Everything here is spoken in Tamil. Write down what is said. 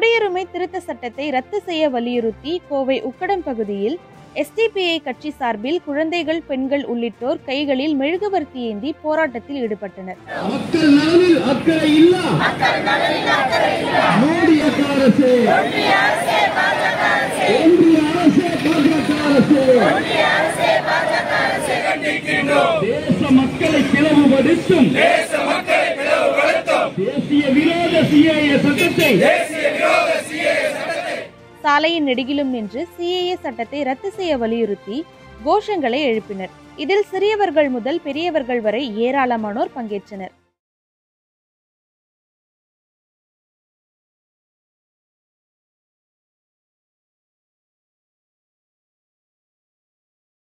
குடியுரிமை திருத்த சட்டத்தை ரத்து செய்ய வலியுறுத்தி கோவை உக்கடம் பகுதியில் SDPI கட்சி சார்பில் குழந்தைகள், பெண்கள் உள்ளிட்டோர் கைகளில் மெழுகுவர்த்தி ஏந்தி போராட்டத்தில் ஈடுபட்டனர். மக்கள் நலனில் அக்கறை இல்ல மோடி அரசு, ஒன்றிய அரசு, பாஜக அரசு தேச மக்களை பிளவுபடுத்தும் தேசிய விரோத CAA சட்டத்தை சாலையின் நெடுகிலும் நின்று CAA சட்டத்தை ரத்து செய்ய வலியுறுத்தி கோஷங்களை எழுப்பினர். இதில் சிறியவர்கள் முதல் பெரியவர்கள் வரை ஏராளமானோர் பங்கேற்றனர்.